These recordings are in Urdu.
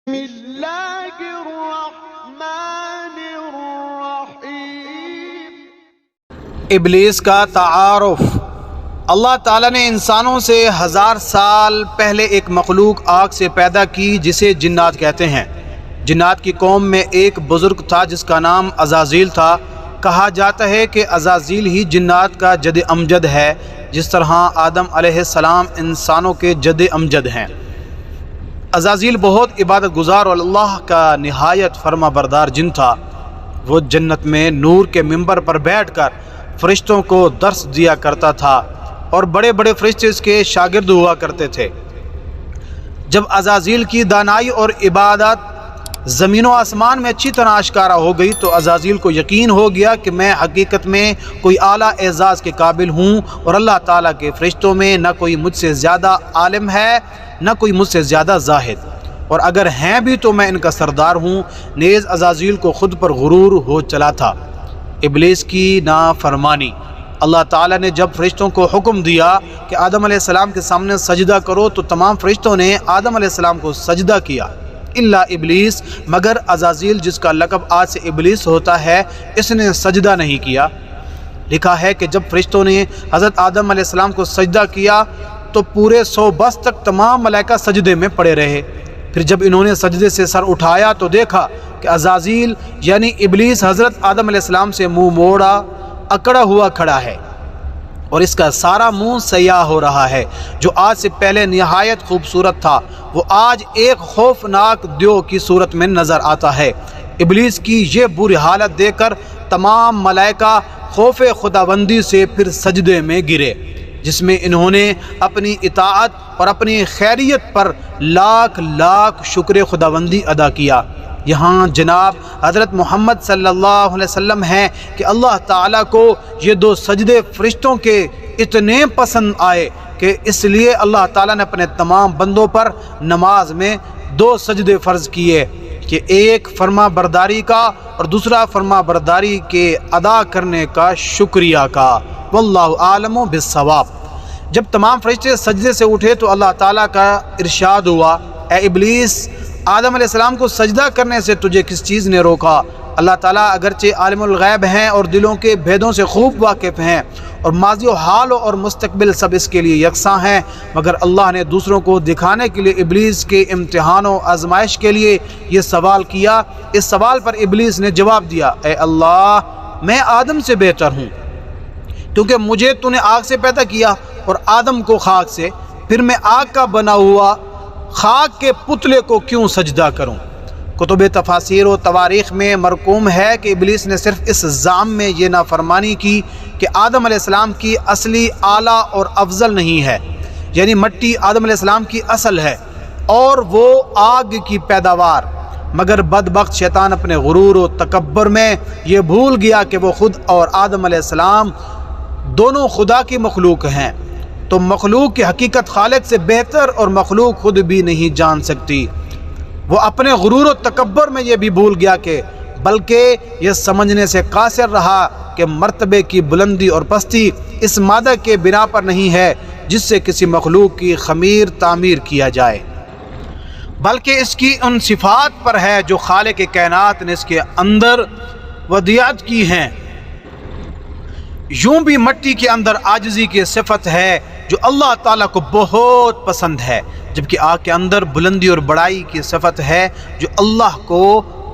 اللہ الرحمن الرحیم۔ ابلیس کا تعارف۔ اللہ تعالیٰ نے انسانوں سے 1000 سال پہلے ایک مخلوق آگ سے پیدا کی جسے جنات کہتے ہیں۔ جنات کی قوم میں ایک بزرگ تھا جس کا نام عزازیل تھا۔ کہا جاتا ہے کہ عزازیل ہی جنات کا جد امجد ہے، جس طرح آدم علیہ السلام انسانوں کے جد امجد ہیں۔ عزازیل بہت عبادت گزار اور اللہ کا نہایت فرما بردار جن تھا۔ وہ جنت میں نور کے ممبر پر بیٹھ کر فرشتوں کو درس دیا کرتا تھا اور بڑے بڑے فرشتے اس کے شاگرد ہوا کرتے تھے۔ جب عزازیل کی دانائی اور عبادت زمین و آسمان میں اچھی طرح آشکارا ہو گئی تو عزازیل کو یقین ہو گیا کہ میں حقیقت میں کوئی اعلیٰ اعزاز کے قابل ہوں اور اللہ تعالیٰ کے فرشتوں میں نہ کوئی مجھ سے زیادہ عالم ہے نہ کوئی مجھ سے زیادہ زاہد، اور اگر ہیں بھی تو میں ان کا سردار ہوں۔ نیز عزازیل کو خود پر غرور ہو چلا تھا۔ ابلیس کی نافرمانی۔ اللہ تعالیٰ نے جب فرشتوں کو حکم دیا کہ آدم علیہ السلام کے سامنے سجدہ کرو تو تمام فرشتوں نے آدم علیہ السلام کو سجدہ کیا الا ابلیس، مگر عزازیل جس کا لقب آج سے ابلیس ہوتا ہے اس نے سجدہ نہیں کیا۔ لکھا ہے کہ جب فرشتوں نے حضرت آدم علیہ السلام کو سجدہ کیا تو پورے 100 برس تک تمام ملائکہ سجدے میں پڑے رہے۔ پھر جب انہوں نے سجدے سے سر اٹھایا تو دیکھا کہ عزازیل یعنی ابلیس حضرت آدم علیہ السلام سے منہ موڑا اکڑا ہوا کھڑا ہے اور اس کا سارا منہ سیاہ ہو رہا ہے۔ جو آج سے پہلے نہایت خوبصورت تھا وہ آج ایک خوفناک دیو کی صورت میں نظر آتا ہے۔ ابلیس کی یہ بری حالت دیکھ کر تمام ملائکہ خوف خداوندی سے پھر سجدے میں گرے، جس میں انہوں نے اپنی اطاعت اور اپنی خیریت پر لاکھ لاکھ شکر خداوندی ادا کیا۔ یہاں جناب حضرت محمد صلی اللہ علیہ وسلم ہیں کہ اللہ تعالیٰ کو یہ 2 سجدے فرشتوں کے اتنے پسند آئے کہ اس لیے اللہ تعالیٰ نے اپنے تمام بندوں پر نماز میں 2 سجدے فرض کیے کہ ایک فرما برداری کا اور دوسرا فرما برداری کے ادا کرنے کا شکریہ کا۔ واللہ عالم بالصواب۔ جب تمام فرشتے سجدے سے اٹھے تو اللہ تعالیٰ کا ارشاد ہوا، اے ابلیس، آدم علیہ السلام کو سجدہ کرنے سے تجھے کس چیز نے روکا؟ اللہ تعالیٰ اگرچہ عالم الغیب ہیں اور دلوں کے بھیدوں سے خوب واقف ہیں اور ماضی و حال اور مستقبل سب اس کے لیے یکساں ہیں، مگر اللہ نے دوسروں کو دکھانے کے لیے ابلیس کے امتحان و آزمائش کے لیے یہ سوال کیا۔ اس سوال پر ابلیس نے جواب دیا، اے اللہ، میں آدم سے بہتر ہوں کیونکہ مجھے تو نے آگ سے پیدا کیا اور آدم کو خاک سے، پھر میں آگ کا بنا ہوا خاک کے پتلے کو کیوں سجدہ کروں؟ کتب تفاسیر و تواریخ میں مرقوم ہے کہ ابلیس نے صرف اس ظام میں یہ نافرمانی کی کہ آدم علیہ السلام کی اصلی اعلیٰ اور افضل نہیں ہے، یعنی مٹی آدم علیہ السلام کی اصل ہے اور وہ آگ کی پیداوار، مگر بدبخت شیطان اپنے غرور و تکبر میں یہ بھول گیا کہ وہ خود اور آدم علیہ السلام دونوں خدا کی مخلوق ہیں، تو مخلوق کی حقیقت خالق سے بہتر اور مخلوق خود بھی نہیں جان سکتی۔ وہ اپنے غرور و تکبر میں یہ بھی بھول گیا کہ بلکہ یہ سمجھنے سے قاصر رہا کہ مرتبے کی بلندی اور پستی اس مادہ کے بنا پر نہیں ہے جس سے کسی مخلوق کی خمیر تعمیر کیا جائے، بلکہ اس کی ان صفات پر ہے جو خالق کائنات نے اس کے اندر ودیعت کی ہیں۔ یوں بھی مٹی کے اندر عاجزی کی صفت ہے جو اللہ تعالیٰ کو بہت پسند ہے، جبکہ آگ کے اندر بلندی اور بڑائی کی صفت ہے جو اللہ کو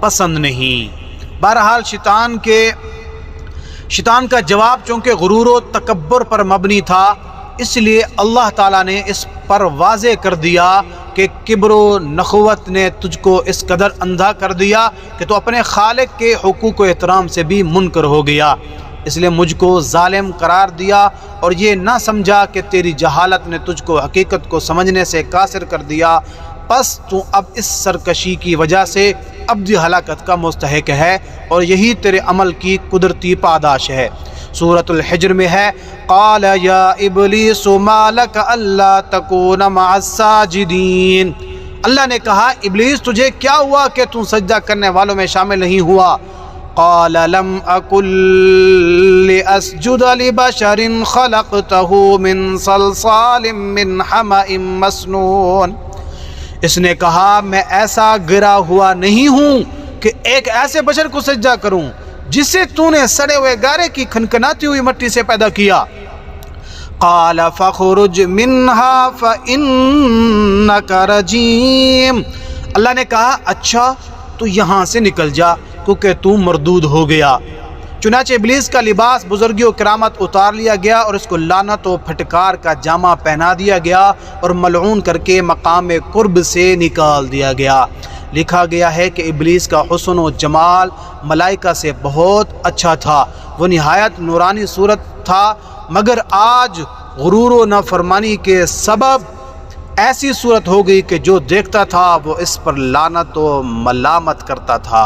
پسند نہیں۔ بہرحال شیطان کا جواب چونکہ غرور و تکبر پر مبنی تھا، اس لیے اللہ تعالیٰ نے اس پر واضح کر دیا کہ کبر و نخوت نے تجھ کو اس قدر اندھا کر دیا کہ تو اپنے خالق کے حقوق و احترام سے بھی منکر ہو گیا، اس لیے مجھ کو ظالم قرار دیا اور یہ نہ سمجھا کہ تیری جہالت نے تجھ کو حقیقت کو سمجھنے سے قاصر کر دیا، پس تو اب اس سرکشی کی وجہ سے ابدی ہلاکت کا مستحق ہے اور یہی تیرے عمل کی قدرتی پاداش ہے۔ سورۃ الحجر میں ہے، قال یا ابلیس ما لک الا تکون مع الساجدین۔ اللہ نے کہا، ابلیس تجھے کیا ہوا کہ تو سجدہ کرنے والوں میں شامل نہیں ہوا؟ قال لم اکن لاسجد لبشر خلقته من صلصال من حمأ مسنون۔ اس نے کہا میں ایسا گرا ہوا نہیں ہوں کہ ایک ایسے بشر کو سجدہ کروں جسے تو نے سڑے ہوئے گارے کی کھنکھناتی ہوئی مٹی سے پیدا کیا۔ قال فخرج منها فإنك رجیم، اللہ نے کہا اچھا تو یہاں سے نکل جا کیونکہ تو مردود ہو گیا۔ چنانچہ ابلیس کا لباس بزرگی و کرامت اتار لیا گیا اور اس کو لعنت و پھٹکار کا جامہ پہنا دیا گیا اور ملعون کر کے مقام قرب سے نکال دیا گیا۔ لکھا گیا ہے کہ ابلیس کا حسن و جمال ملائکہ سے بہت اچھا تھا، وہ نہایت نورانی صورت تھا، مگر آج غرور و نافرمانی کے سبب ایسی صورت ہو گئی کہ جو دیکھتا تھا وہ اس پر لعنت و ملامت کرتا تھا۔